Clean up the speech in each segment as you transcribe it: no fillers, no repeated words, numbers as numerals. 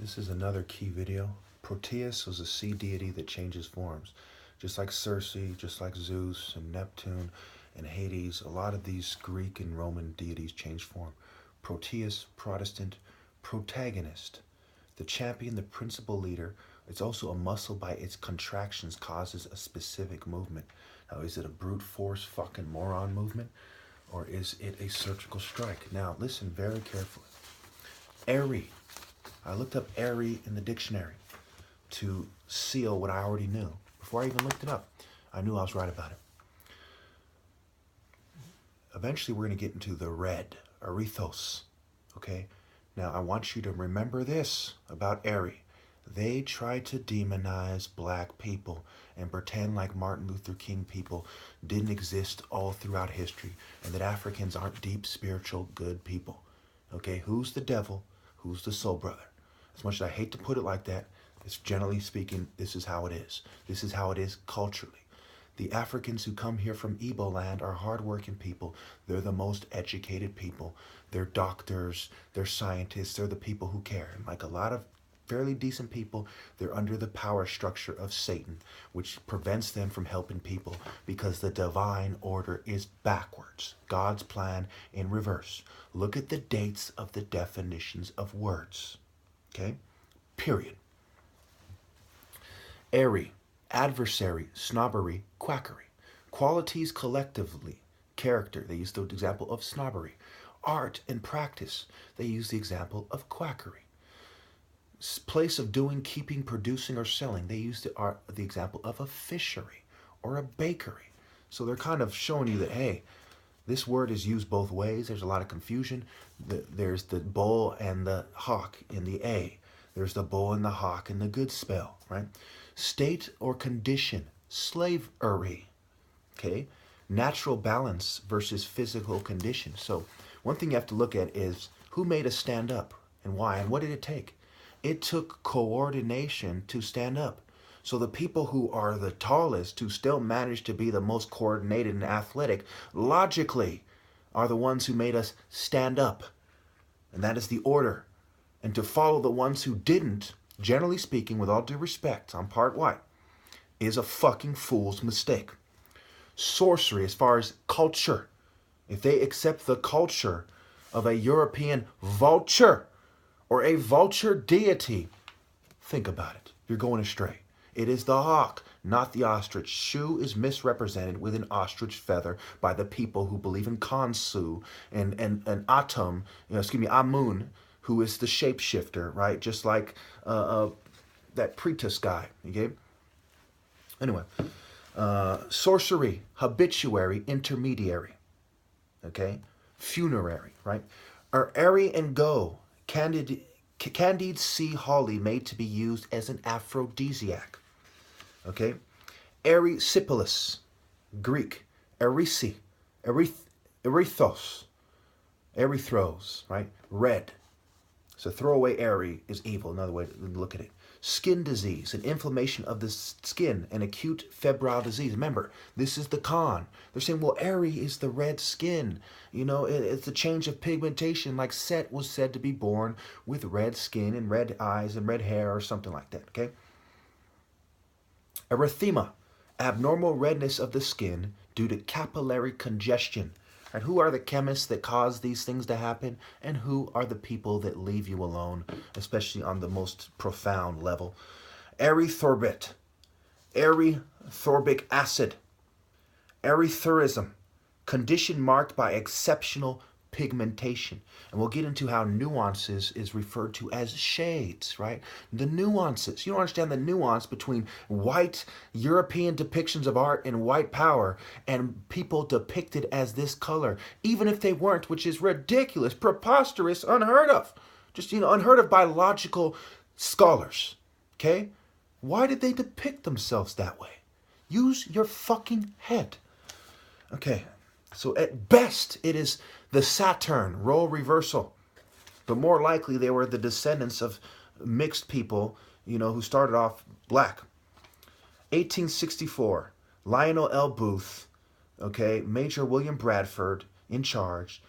This is another key video. Proteus was a sea deity that changes forms. Just like Circe, just like Zeus and Neptune and Hades, a lot of these Greek and Roman deities change form. Proteus, Protestant, protagonist. The champion, the principal leader. It's also a muscle by its contractions causes a specific movement. Now, is it a brute force fucking moron movement? Or is it a surgical strike? Now, listen very carefully. Airy. I looked up airy in the dictionary to seal what I already knew. Before I even looked it up, I knew I was right about it. Eventually, we're going to get into the red, erythos. Okay? Now, I want you to remember this about airy. They tried to demonize black people and pretend like Martin Luther King people didn't exist all throughout history and that Africans aren't deep, spiritual, good people. Okay? Who's the devil? Who's the soul brother? As much as I hate to put it like that, it's generally speaking, this is how it is. This is how it is culturally. The Africans who come here from Igbo land are hardworking people. They're the most educated people. They're doctors, they're scientists, they're the people who care. And like a lot of fairly decent people, they're under the power structure of Satan, which prevents them from helping people because the divine order is backwards. God's plan in reverse. Look at the dates of the definitions of words. Okay? Period. Airy, adversary, snobbery, quackery. Qualities collectively, character, they use the example of snobbery. Art and practice, they use the example of quackery. Place of doing, keeping, producing, or selling, they use the example of a fishery or a bakery. So they're kind of showing you that, hey, this word is used both ways. There's a lot of confusion. There's the bull and the hawk in the A. There's the bull and the hawk in the good spell, right? State or condition, slavery, okay? Natural balance versus physical condition. So one thing you have to look at is who made us stand up and why, and what did it take? It took coordination to stand up. So the people who are the tallest, who still manage to be the most coordinated and athletic, logically are the ones who made us stand up. And that is the order. And to follow the ones who didn't, generally speaking, with all due respect, on part white, is a fucking fool's mistake. Sorcery, as far as culture, if they accept the culture of a European vulture or a vulture deity, think about it. You're going astray. It is the hawk, not the ostrich. Shu is misrepresented with an ostrich feather by the people who believe in Khonsu and Atum, Amun, who is the shapeshifter, right? Just like that Pretus guy, okay? Anyway, sorcery, habituary, intermediary, okay? Funerary, right? Airy and go, Candide sea holly made to be used as an aphrodisiac. Okay? Erysipelas, Greek. Erysi, erythos, right? Red. So throw away airy is evil, another way to look at it. Skin disease, an inflammation of the skin, an acute febrile disease. Remember, this is the con. They're saying, well, airy is the red skin. You know, it's the change of pigmentation, like Set was said to be born with red skin and red eyes and red hair or something like that, okay? Erythema, abnormal redness of the skin due to capillary congestion. And who are the chemists that cause these things to happen? And who are the people that leave you alone, especially on the most profound level? Erythorbate, erythorbic acid, erytherism, condition marked by exceptional pigmentation. And we'll get into how nuances is referred to as shades, right? The nuances. You don't understand the nuance between white European depictions of art and white power and people depicted as this color, even if they weren't, which is ridiculous, preposterous, unheard of. Just, unheard of by logical scholars, okay? Why did they depict themselves that way? Use your fucking head. Okay, so at best, it is the Saturn, role reversal. But more likely, they were the descendants of mixed people, who started off black. 1864, Lionel L. Booth, okay, Major William Bradford in charge,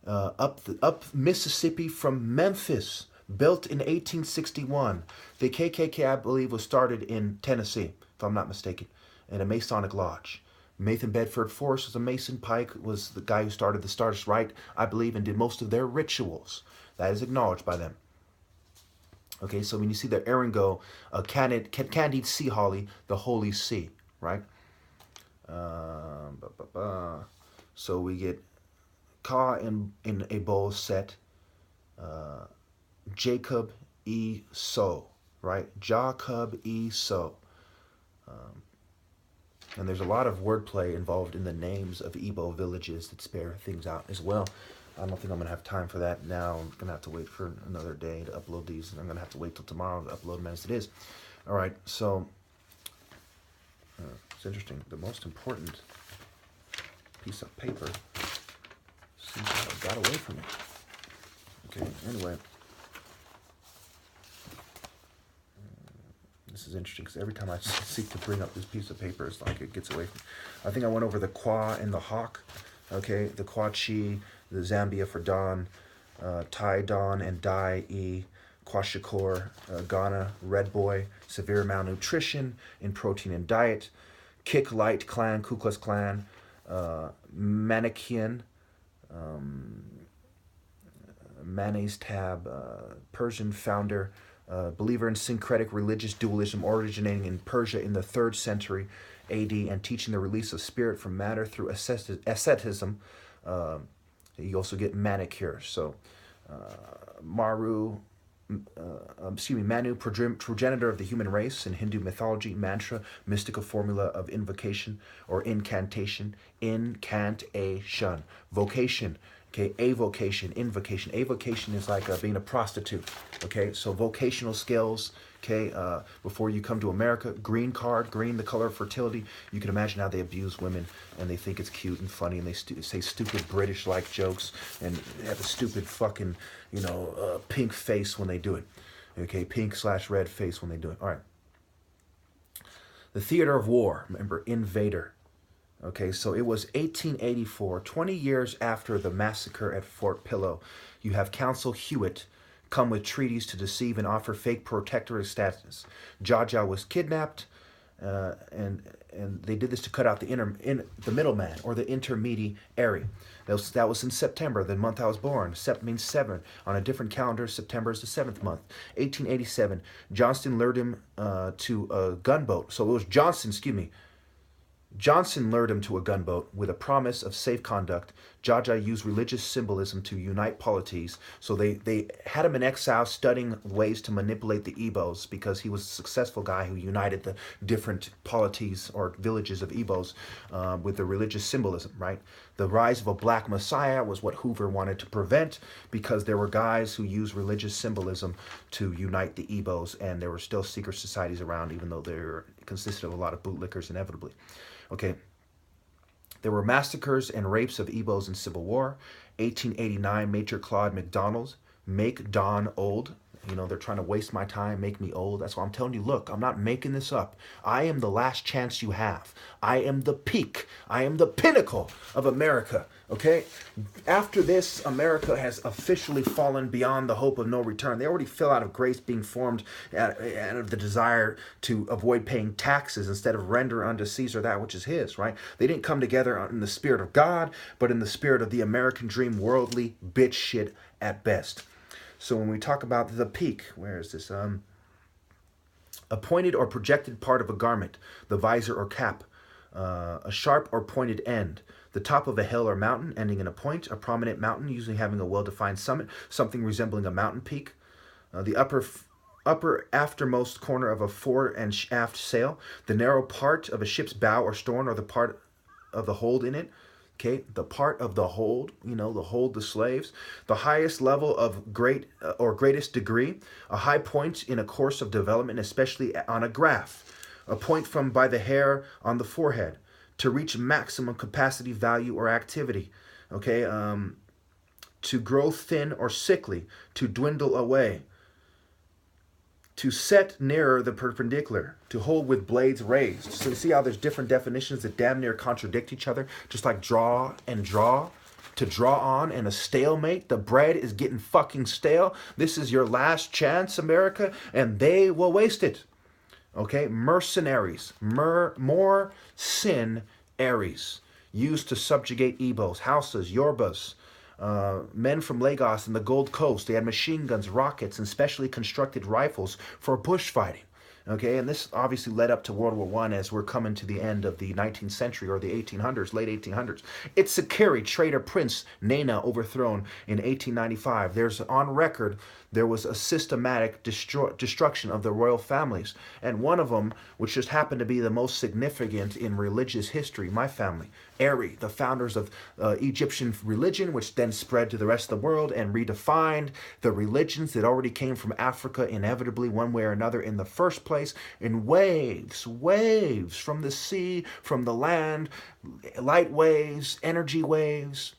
up Mississippi from Memphis Built in 1861. The KKK, I believe, was started in Tennessee, if I'm not mistaken, in a Masonic lodge. Nathan Bedford Forrest was a Mason. Pike was the guy who started the Stars Right, I believe, and did most of their rituals. That is acknowledged by them. Okay, so when you see the Erringo, Candied Sea Holly, the Holy See, right? So we get Ka in a bowl set, Jacob E. So, right? Jacob E. So. And there's a lot of wordplay involved in the names of Igbo villages that spare things out as well. I don't think I'm going to have time for that now. I'm going to have to wait for another day to upload these. And I'm going to have to wait till tomorrow to upload them as it is. All right, so it's interesting. The most important piece of paper seems to have got away from me. Okay, anyway. This is interesting because every time I seek to bring up this piece of paper, it's like it gets away from me. I think I went over the Kwa and the Hawk. Okay, the Kwachi, the Zambia for Dawn, Tai Dawn and Dai E, Kwashiorkor, Ghana, Red Boy, severe malnutrition in protein and diet, Kick Light Clan, Ku Klux Klan, Manichaean, Mayonnaise Tab, Persian founder, believer in syncretic religious dualism originating in Persia in the 3rd century AD and teaching the release of spirit from matter through asceticism. You also get manicure. So Manu, progenitor of the human race in Hindu mythology, mantra, mystical formula of invocation or incantation, incantation, vocation. Okay, avocation, invocation. Avocation is like being a prostitute. Okay, so vocational skills. Okay, before you come to America, green card, green, the color of fertility. You can imagine how they abuse women and they think it's cute and funny and they say stupid British-like jokes and have a stupid fucking, pink face when they do it. Okay, pink/red face when they do it. All right. The theater of war, remember, invader. Okay, so it was 1884, 20 years after the massacre at Fort Pillow. You have Council Hewitt come with treaties to deceive and offer fake protectorate status. Jaja was kidnapped, and they did this to cut out the middleman or the intermediary. That was in September, the month I was born. Sept means 7. On a different calendar, September is the 7th month. 1887, Johnston lured him to a gunboat. So it was Johnson lured him to a gunboat with a promise of safe conduct. Jaja used religious symbolism to unite polities. So they had him in exile studying ways to manipulate the Igbos because he was a successful guy who united the different polities or villages of Igbos with the religious symbolism, right? The rise of a black messiah was what Hoover wanted to prevent because there were guys who used religious symbolism to unite the Igbos, and there were still secret societies around even though they consisted of a lot of bootlickers inevitably. Okay, there were massacres and rapes of Igbos in Civil War. 1889, Major Claude McDonald, make Don old. They're trying to waste my time, make me old. That's why I'm telling you, look, I'm not making this up. I am the last chance you have. I am the peak. I am the pinnacle of America, okay? After this, America has officially fallen beyond the hope of no return. They already fell out of grace being formed out of the desire to avoid paying taxes instead of render unto Caesar that which is his, right? They didn't come together in the spirit of God, but in the spirit of the American dream, worldly bitch shit at best. So when we talk about the peak, where is this? A pointed or projected part of a garment, the visor or cap, a sharp or pointed end, the top of a hill or mountain ending in a point, a prominent mountain usually having a well-defined summit, something resembling a mountain peak, the upper aftermost corner of a fore and aft sail, the narrow part of a ship's bow or stern or the part of the hold in it. Okay, the part of the hold, the hold, the slaves, the highest level of greatest degree, a high point in a course of development, especially on a graph, a point from by the hair on the forehead, to reach maximum capacity, value, or activity. Okay, to grow thin or sickly, to dwindle away, to set nearer the perpendicular, to hold with blades raised. So you see how there's different definitions that damn near contradict each other, just like draw and draw. to draw on and a stalemate. The bread is getting fucking stale. This is your last chance, America, and they will waste it. Okay, mercenaries, more sin Aries, used to subjugate Igbos, Hausas, Yorubas, men from Lagos and the Gold Coast. They had machine guns, rockets, and specially constructed rifles for bushfighting. Okay, and this obviously led up to World War I as we're coming to the end of the 19th century or the 1800s, late 1800s. Itsekiri, traitor prince Nana, overthrown in 1895. There's on record there was a systematic destruction of the royal families. And one of them, which just happened to be the most significant in religious history, my family, Eri, the founders of Egyptian religion, which then spread to the rest of the world and redefined the religions that already came from Africa inevitably one way or another in the first place, in waves from the sea, from the land, light waves, energy waves.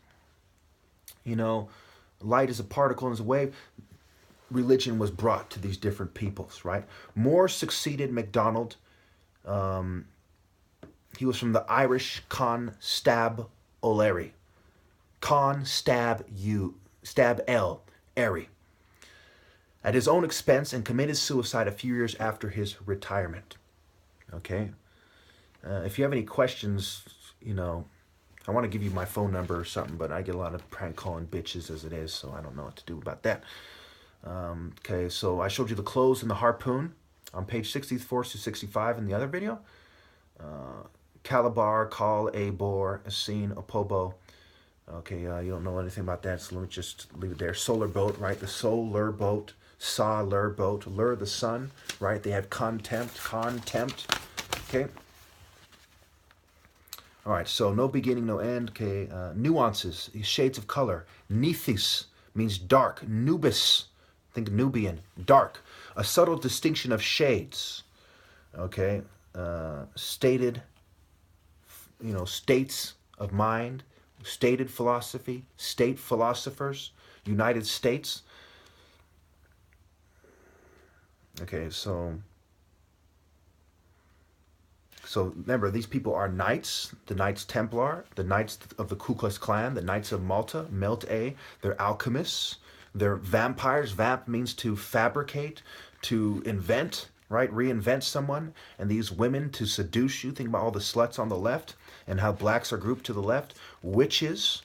You know, light is a particle and is a wave. Religion was brought to these different peoples, right? More succeeded MacDonald. He was from the Irish Con Stab O'Leary. Con Stab L. Airy. At his own expense and committed suicide a few years after his retirement. Okay? If you have any questions, you know, I want to give you my phone number or something, but I get a lot of prank calling bitches as it is, so I don't know what to do about that. Okay, so I showed you the clothes and the harpoon on page 64 to 65 in the other video. Calabar, Call, a Boar, a Scene, a Pobo. Okay, you don't know anything about that, so let me just leave it there. Solar boat, right? The solar boat, solar boat, lure the sun, right? They had contempt. Okay. All right, so no beginning, no end. Okay, nuances, shades of color. Nethys means dark. Nubis, think Nubian, dark. A subtle distinction of shades. Okay, stated, you know, states of mind, stated philosophy, state philosophers, United States. Okay, so remember, these people are knights, the Knights Templar, the Knights of the Ku Klux Klan, the Knights of Malta, Melt-A. They're alchemists. They're vampires. Vamp means to fabricate, to invent, right? Reinvent someone. And these women to seduce you. Think about all the sluts on the left and how blacks are grouped to the left. Witches,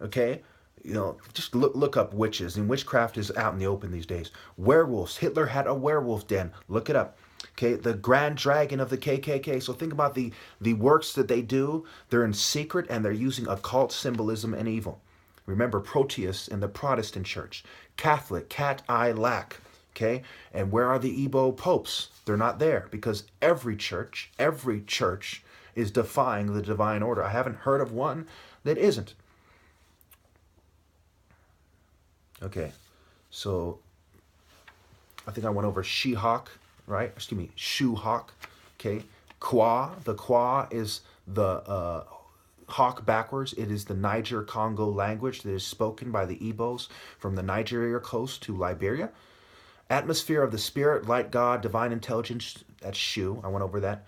okay? You know, just look up witches. And witchcraft is out in the open these days. Werewolves. Hitler had a werewolf den. Look it up. Okay, the Grand Dragon of the KKK. So think about the works that they do. They're in secret and they're using occult symbolism and evil. Remember Proteus in the Protestant church. Catholic, cat eye lack. Okay, and where are the Igbo popes? They're not there because every church is defying the divine order. I haven't heard of one that isn't. Okay, so I think I went over She-Hawk, right? Excuse me, Shoe-Hawk. Okay, Kwa. The Kwa is the hawk backwards. It is the Niger-Congo language that is spoken by the Igbos from the Nigeria coast to Liberia. Atmosphere of the spirit, light God, divine intelligence. That's Shu. I went over that.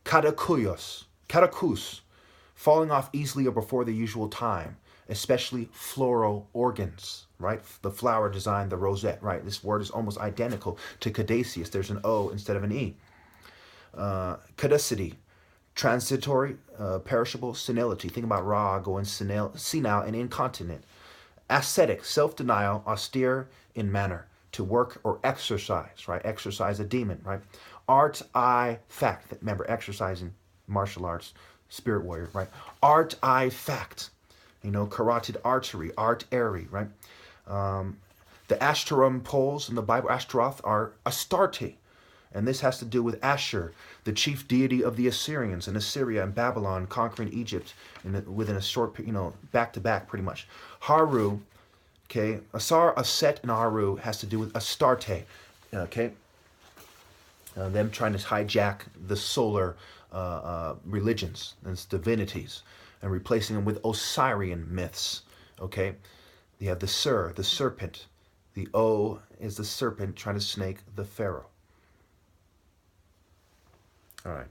Katakus, falling off easily or before the usual time, especially floral organs, right? The flower design, the rosette, right? This word is almost identical to caduceus. There's an O instead of an E. Caducity, transitory, perishable, senility. Think about Ra going senile and incontinent. Ascetic, self-denial, austere in manner, to work or exercise, right? Exercise a demon, right? Art, I, fact. Remember, exercising, martial arts, spirit warrior, right? Art, I, fact. You know, carotid artery, art, airy, right? The Ashtarim poles in the Bible, Ashtaroth, are Astarte. And this has to do with Ashur, the chief deity of the Assyrians, and Assyria and Babylon conquering Egypt within a short, you know, back-to-back pretty much. Haru, okay, Asar, Aset, and Haru has to do with Astarte, okay? Them trying to hijack the solar religions and divinities and replacing them with Osirian myths, okay? You have the Sur, the serpent. The O is the serpent trying to snake the pharaoh. All right.